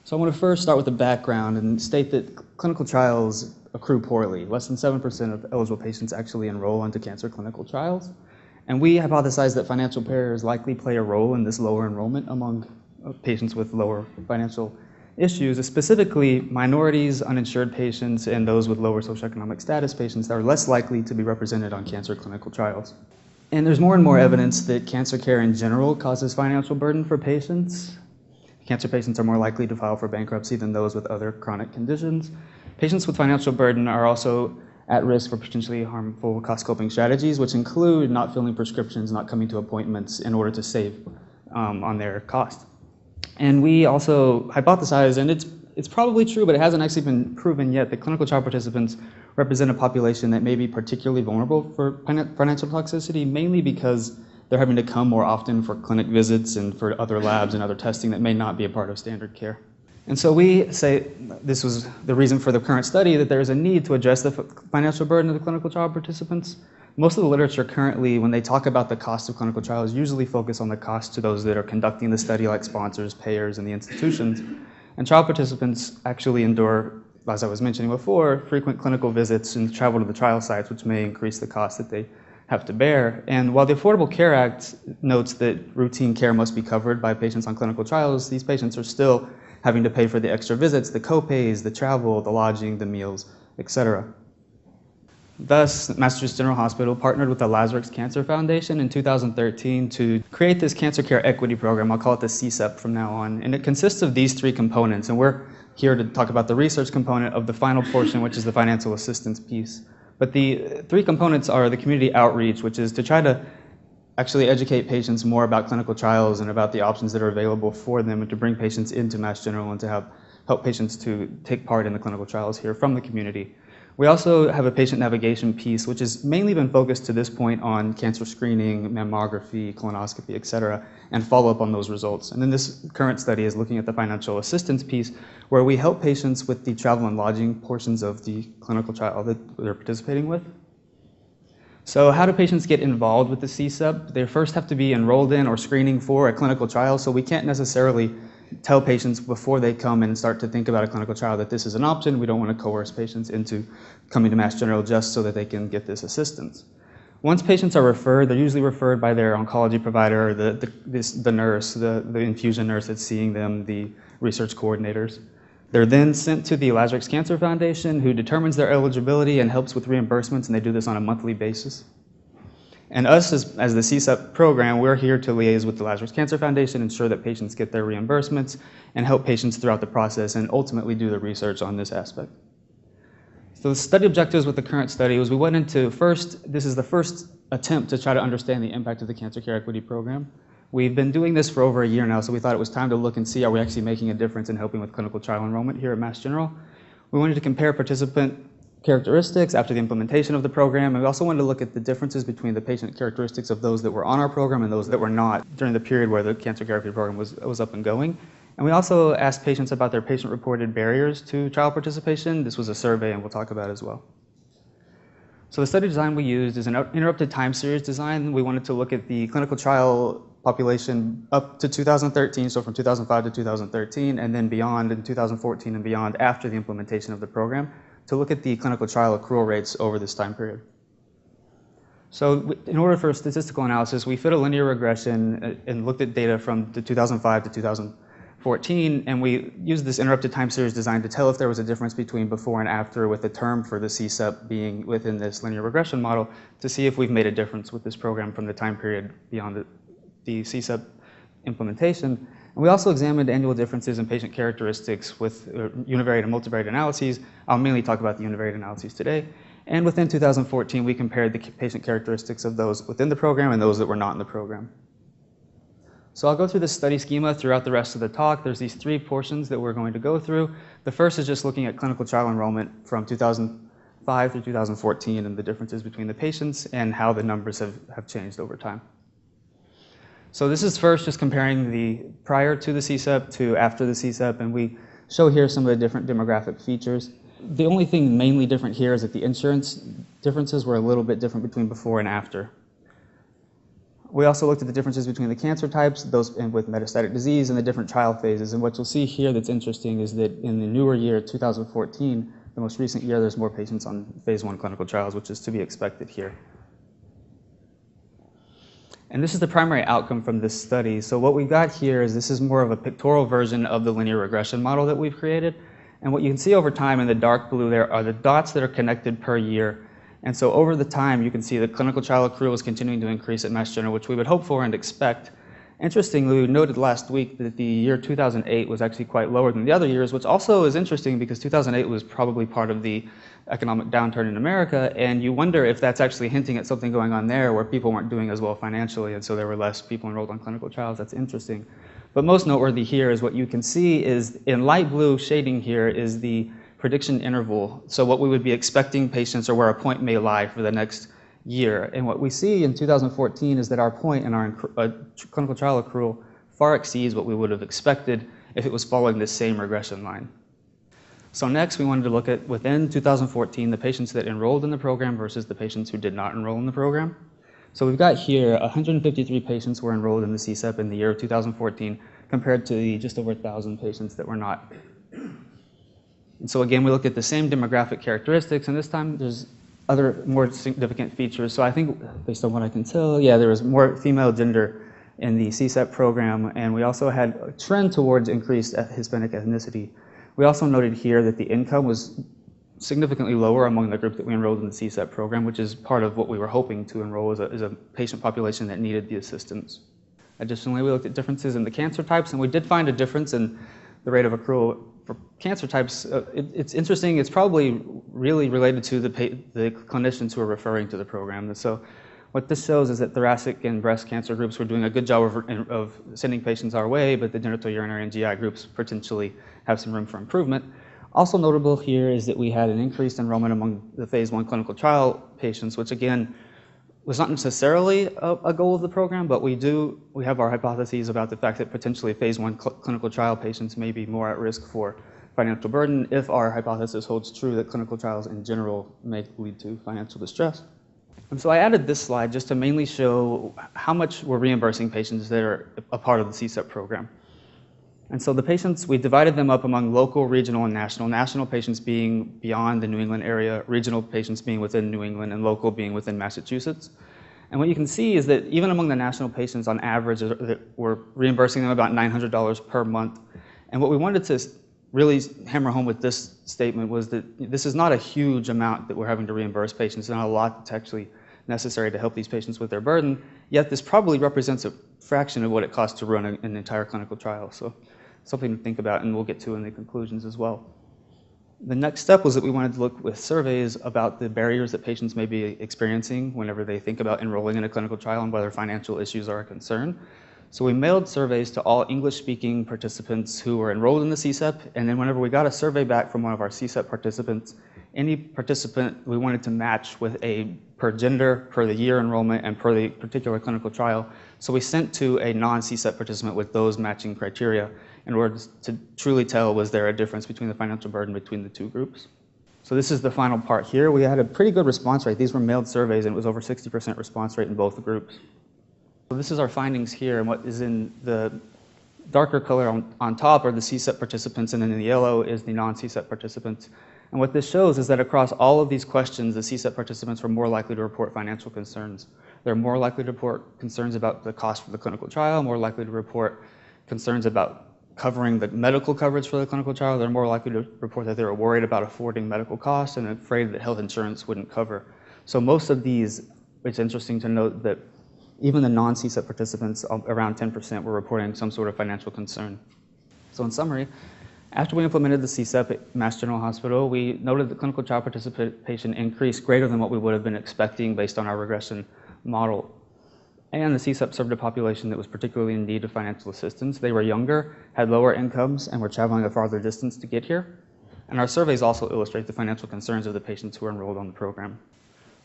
So I want to first start with the background and state that clinical trials accrue poorly. Less than 7% of eligible patients actually enroll into cancer clinical trials. And we hypothesize that financial barriers likely play a role in this lower enrollment among patients with lower financial issues, specifically minorities, uninsured patients, and those with lower socioeconomic status patients that are less likely to be represented on cancer clinical trials. And there's more and more evidence that cancer care in general causes financial burden for patients. Cancer patients are more likely to file for bankruptcy than those with other chronic conditions. Patients with financial burden are also at risk for potentially harmful cost-coping strategies, which include not filling prescriptions, not coming to appointments in order to save on their cost. And we also hypothesize, and it's probably true, but it hasn't actually been proven yet, that clinical trial participants represent a population that may be particularly vulnerable for financial toxicity, mainly because they're having to come more often for clinic visits and for other labs and other testing that may not be a part of standard care. And so we say this was the reason for the current study, that there is a need to address the financial burden of the clinical trial participants. Most of the literature currently, when they talk about the cost of clinical trials, usually focus on the cost to those that are conducting the study, like sponsors, payers, and the institutions. And trial participants actually endure, as I was mentioning before, frequent clinical visits and travel to the trial sites, which may increase the cost that they have to bear. And while the Affordable Care Act notes that routine care must be covered by patients on clinical trials, these patients are still having to pay for the extra visits, the co-pays, the travel, the lodging, the meals, etc. Thus, Massachusetts General Hospital partnered with the Lazarex Cancer Foundation in 2013 to create this cancer care equity program. I'll call it the CCEP from now on. And it consists of these three components. And we're here to talk about the research component of the final portion, which is the financial assistance piece. But the three components are the community outreach, which is to try to actually educate patients more about clinical trials and about the options that are available for them, and to bring patients into Mass General and to help patients to take part in the clinical trials here from the community. We also have a patient navigation piece, which has mainly been focused to this point on cancer screening, mammography, colonoscopy, et cetera, and follow up on those results. And then this current study is looking at the financial assistance piece, where we help patients with the travel and lodging portions of the clinical trial that they're participating with. So how do patients get involved with the CCEP? They first have to be enrolled in or screening for a clinical trial, so we can't necessarily tell patients before they come and start to think about a clinical trial that this is an option. We don't want to coerce patients into coming to Mass General just so that they can get this assistance. Once patients are referred, they're usually referred by their oncology provider, the nurse, the infusion nurse that's seeing them, the research coordinators. They're then sent to the Lazarex Cancer Foundation, who determines their eligibility and helps with reimbursements, and they do this on a monthly basis. And us, as the CCEP program, we're here to liaise with the Lazarex Cancer Foundation, ensure that patients get their reimbursements, and help patients throughout the process, and ultimately do the research on this aspect. So the study objectives with the current study was we went into this is the first attempt to try to understand the impact of the Cancer Care Equity Program. We've been doing this for over a year now, so we thought it was time to look and see, are we actually making a difference in helping with clinical trial enrollment here at Mass General? We wanted to compare participant characteristics after the implementation of the program, and we also wanted to look at the differences between the patient characteristics of those that were on our program and those that were not during the period where the Cancer Care Equity Program was up and going. And we also asked patients about their patient-reported barriers to trial participation. This was a survey, and we'll talk about as well. So the study design we used is an interrupted time series design. We wanted to look at the clinical trial population up to 2013, so from 2005 to 2013, and then beyond in 2014 and beyond after the implementation of the program, to look at the clinical trial accrual rates over this time period. So in order for statistical analysis, we fit a linear regression and looked at data from the 2005 to 2014, and we used this interrupted time series design to tell if there was a difference between before and after, with the term for the CCEP being within this linear regression model, to see if we've made a difference with this program from the time period beyond the CCEP implementation. And we also examined annual differences in patient characteristics with univariate and multivariate analyses. I'll mainly talk about the univariate analyses today. And within 2014, we compared the patient characteristics of those within the program and those that were not in the program. So I'll go through this study schema throughout the rest of the talk. There's these three portions that we're going to go through. The first is just looking at clinical trial enrollment from 2005 through 2014 and the differences between the patients and how the numbers have changed over time. So this is first just comparing the prior to the CCEP to after the CCEP, and we show here some of the different demographic features. The only thing mainly different here is that the insurance differences were a little bit different between before and after. We also looked at the differences between the cancer types, those with metastatic disease, and the different trial phases. And what you'll see here that's interesting is that in the newer year, 2014, the most recent year, there's more patients on phase 1 clinical trials, which is to be expected here. And this is the primary outcome from this study. So what we've got here is this is more of a pictorial version of the linear regression model that we've created. And what you can see over time in the dark blue there are the dots that are connected per year. And so over the time, you can see the clinical trial accrual is continuing to increase at Mass General, which we would hope for and expect. Interestingly, we noted last week that the year 2008 was actually quite lower than the other years, which also is interesting because 2008 was probably part of the economic downturn in America, and you wonder if that's actually hinting at something going on there where people weren't doing as well financially, and so there were less people enrolled on clinical trials. That's interesting. But most noteworthy here is what you can see is in light blue shading here is the prediction interval. So what we would be expecting patients or where a point may lie for the next year. And what we see in 2014 is that our point in our clinical trial accrual far exceeds what we would have expected if it was following this same regression line. So next we wanted to look at within 2014 the patients that enrolled in the program versus the patients who did not enroll in the program. So we've got here 153 patients were enrolled in the CCEP in the year of 2014 compared to the just over 1,000 patients that were not. And so again, we looked at the same demographic characteristics, and this time there's other more significant features. So I think, based on what I can tell, yeah, there was more female gender in the CCEP program, and we also had a trend towards increased Hispanic ethnicity. We also noted here that the income was significantly lower among the group that we enrolled in the CCEP program, which is part of what we were hoping to enroll as a patient population that needed the assistance. Additionally, we looked at differences in the cancer types, and we did find a difference in the rate of accrual for cancer types. It's interesting. It's probably really related to the clinicians who are referring to the program. And so what this shows is that thoracic and breast cancer groups were doing a good job of sending patients our way, but the genitourinary and GI groups potentially have some room for improvement. Also notable here is that we had an increased enrollment among the phase 1 clinical trial patients, which again was not necessarily a goal of the program, but we have our hypotheses about the fact that potentially phase 1 clinical trial patients may be more at risk for financial burden if our hypothesis holds true that clinical trials in general may lead to financial distress. And so I added this slide just to mainly show how much we're reimbursing patients that are a part of the CCEP program. And so the patients, we divided them up among local, regional, and national. National patients being beyond the New England area, regional patients being within New England, and local being within Massachusetts. And what you can see is that even among the national patients, on average, we're reimbursing them about $900 per month. And what we wanted to really hammer home with this statement was that this is not a huge amount that we're having to reimburse patients. It's not a lot that's actually necessary to help these patients with their burden, yet this probably represents a fraction of what it costs to run an entire clinical trial. So something to think about, and we'll get to in the conclusions as well. The next step was that we wanted to look with surveys about the barriers that patients may be experiencing whenever they think about enrolling in a clinical trial and whether financial issues are a concern. So we mailed surveys to all English-speaking participants who were enrolled in the CCEP, and then whenever we got a survey back from one of our CCEP participants, any participant we wanted to match with a per gender, per the year enrollment, and per the particular clinical trial. So we sent to a non-CCEP participant with those matching criteria in order to truly tell was there a difference between the financial burden between the two groups. So this is the final part here. We had a pretty good response rate. These were mailed surveys, and it was over 60% response rate in both groups. So this is our findings here, and what is in the darker color on top are the CCEP participants, and then in the yellow is the non-CCEP participants. And what this shows is that across all of these questions, the CCEP participants were more likely to report financial concerns. They're more likely to report concerns about the cost for the clinical trial, more likely to report concerns about covering the medical coverage for the clinical trial. They're more likely to report that they were worried about affording medical costs and afraid that health insurance wouldn't cover. So most of these, it's interesting to note that even the non-CCEP participants, around 10%, were reporting some sort of financial concern. So in summary, after we implemented the CCEP at Mass General Hospital, we noted that clinical trial participation increased greater than what we would have been expecting based on our regression model. And the CCEP served a population that was particularly in need of financial assistance. They were younger, had lower incomes, and were traveling a farther distance to get here. And our surveys also illustrate the financial concerns of the patients who were enrolled on the program.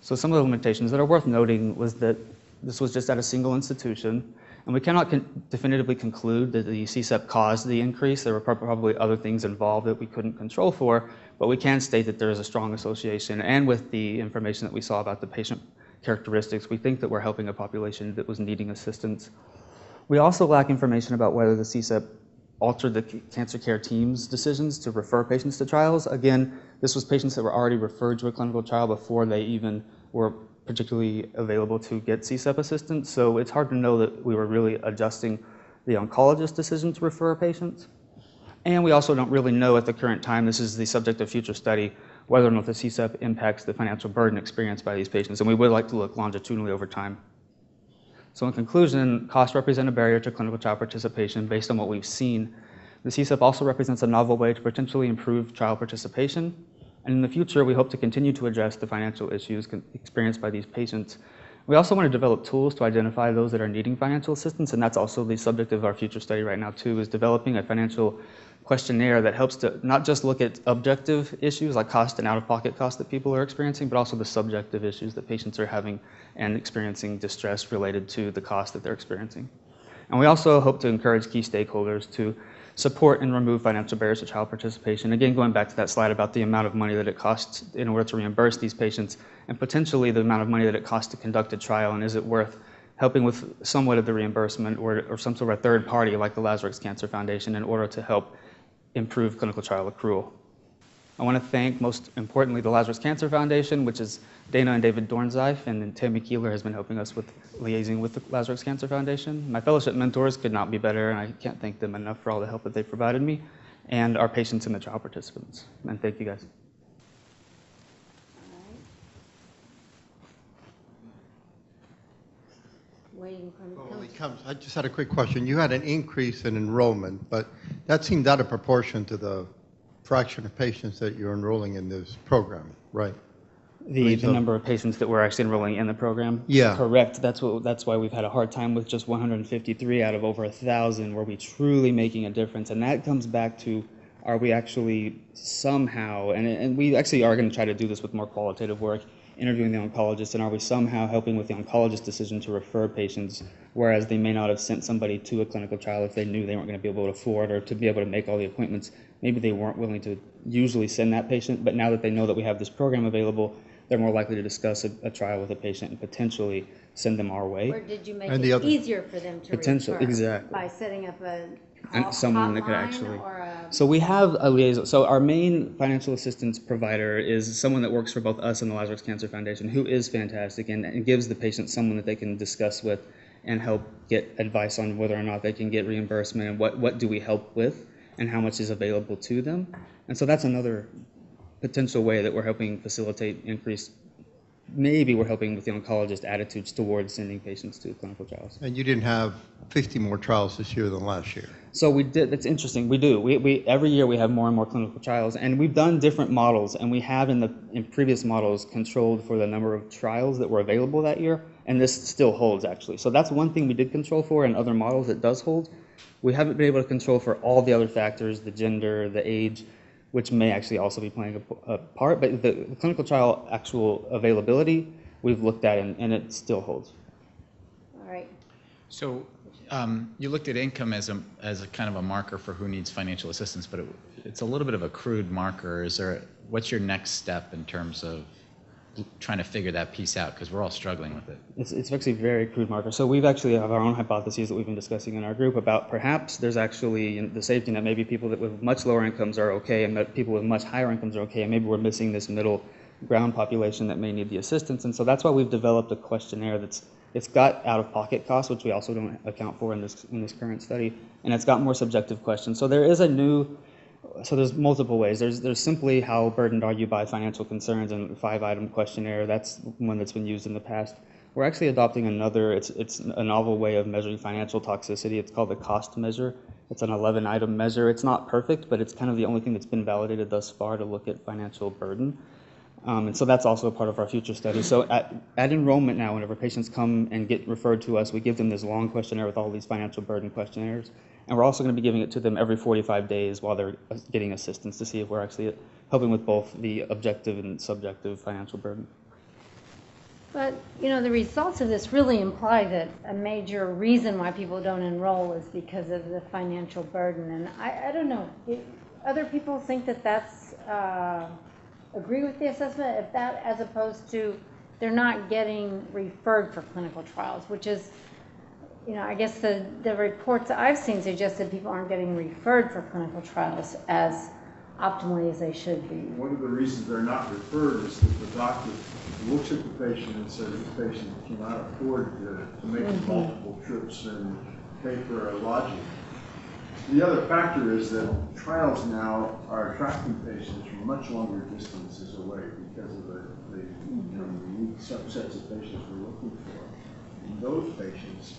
So some of the limitations that are worth noting was that this was just at a single institution, and we cannot definitively conclude that the CCEP caused the increase. There were probably other things involved that we couldn't control for, but we can state that there is a strong association, and with the information that we saw about the patient characteristics, we think that we're helping a population that was needing assistance. We also lack information about whether the CCEP altered the cancer care team's decisions to refer patients to trials. Again, this was patients that were already referred to a clinical trial before they even were particularly available to get CCEP assistance. So it's hard to know that we were really adjusting the oncologist's decision to refer patients. And we also don't really know at the current time, this is the subject of future study, whether or not the CCEP impacts the financial burden experienced by these patients. And we would like to look longitudinally over time. So in conclusion, costs represent a barrier to clinical trial participation based on what we've seen. The CCEP also represents a novel way to potentially improve trial participation. And in the future, we hope to continue to address the financial issues experienced by these patients. We also want to develop tools to identify those that are needing financial assistance, and that's also the subject of our future study right now too, is developing a financial questionnaire that helps to not just look at objective issues like cost and out-of-pocket costs that people are experiencing, but also the subjective issues that patients are having and experiencing distress related to the cost that they're experiencing. And we also hope to encourage key stakeholders to support and remove financial barriers to trial participation. Again, going back to that slide about the amount of money that it costs in order to reimburse these patients, and potentially the amount of money that it costs to conduct a trial, and is it worth helping with somewhat of the reimbursement or some sort of a third party like the Lazarex Cancer Foundation in order to help improve clinical trial accrual. I want to thank, most importantly, the Lazarex Cancer Foundation, which is Dana and David Dornzeif, and then Tammy Keeler has been helping us with liaising with the Lazarex Cancer Foundation. My fellowship mentors could not be better, and I can't thank them enough for all the help that they've provided me, and our patients and the trial participants. And thank you guys. Waiting for him Well, I just had a quick question. You had an increase in enrollment, but that seemed out of proportion to the fraction of patients that you're enrolling in this program, right? The number of patients that we're actually enrolling in the program? Yeah. Correct. That's why we've had a hard time with just 153 out of over 1,000. Were we truly making a difference? And that comes back to, are we actually somehow, and we actually are going to try to do this with more qualitative work, interviewing the oncologist, and are we somehow helping with the oncologist's decision to refer patients, whereas they may not have sent somebody to a clinical trial if they knew they weren't going to be able to afford or to be able to make all the appointments. Maybe they weren't willing to usually send that patient, but now that they know that we have this program available, they're more likely to discuss a trial with a patient and potentially send them our way. Or did you make it easier for them to refer? Exactly. By setting up someone that could hotline actually. or a... So we have a liaison. So our main financial assistance provider is someone that works for both us and the Lazarex Cancer Foundation, who is fantastic and gives the patient someone that they can discuss with and help get advice on whether or not they can get reimbursement and what do we help with and how much is available to them. And so that's another potential way that we're helping facilitate increased. Maybe we're helping with the oncologist attitudes towards sending patients to clinical trials. And you didn't have 50 more trials this year than last year. So we did. That's interesting. We do. We every year we have more and more clinical trials, and we've done different models, and we have in previous models controlled for the number of trials that were available that year, and this still holds actually. So that's one thing we did control for in other models that does hold. We haven't been able to control for all the other factors, the gender, the age, which may actually also be playing a part, but the clinical trial actual availability we've looked at and it still holds. All right. So you looked at income as a kind of a marker for who needs financial assistance, but it's a little bit of a crude marker. What's your next step in terms of trying to figure that piece out, because we're all struggling with it? It's actually a very crude marker. So we've actually have our own hypotheses that we've been discussing in our group about perhaps there's actually the safety net. Maybe people that with much lower incomes are okay, and that people with much higher incomes are okay, and maybe we're missing this middle ground population that may need the assistance. And so that's why we've developed a questionnaire it's got out-of-pocket costs, which we also don't account for in this current study, and it's got more subjective questions. So there's multiple ways. There's simply how burdened are you by financial concerns, and 5-item questionnaire. That's one that's been used in the past. We're actually adopting another. It's a novel way of measuring financial toxicity. It's called the cost measure. It's an 11-item measure. It's not perfect, but it's kind of the only thing that's been validated thus far to look at financial burden. And so that's also a part of our future study. So at enrollment now, whenever patients come and get referred to us, we give them this long questionnaire with all these financial burden questionnaires. And we're also going to be giving it to them every 45 days while they're getting assistance to see if we're actually helping with both the objective and subjective financial burden. But, the results of this really imply that a major reason why people don't enroll is because of the financial burden. And I don't know, other people think that that's, agree with the assessment, if that, as opposed to they're not getting referred for clinical trials, which is, I guess the reports I've seen suggest that people aren't getting referred for clinical trials as optimally as they should be. One of the reasons they're not referred is that the doctor looks at the patient and says the patient cannot afford to make multiple trips and pay for a lodging. The other factor is that trials now are attracting patients from much longer distances away because of the unique subsets of patients we're looking for. And those patients,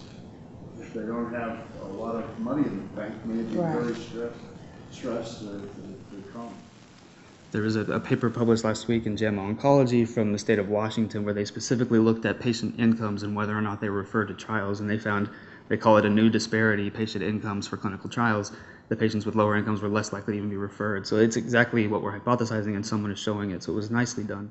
if they don't have a lot of money in the bank, may be very stressed to come. There was a paper published last week in JAMA Oncology from the state of Washington where they specifically looked at patient incomes and whether or not they were referred to trials, and they found, they call it a new disparity, patient incomes for clinical trials. The patients with lower incomes were less likely to even be referred. So it's exactly what we're hypothesizing, and someone is showing it, so it was nicely done.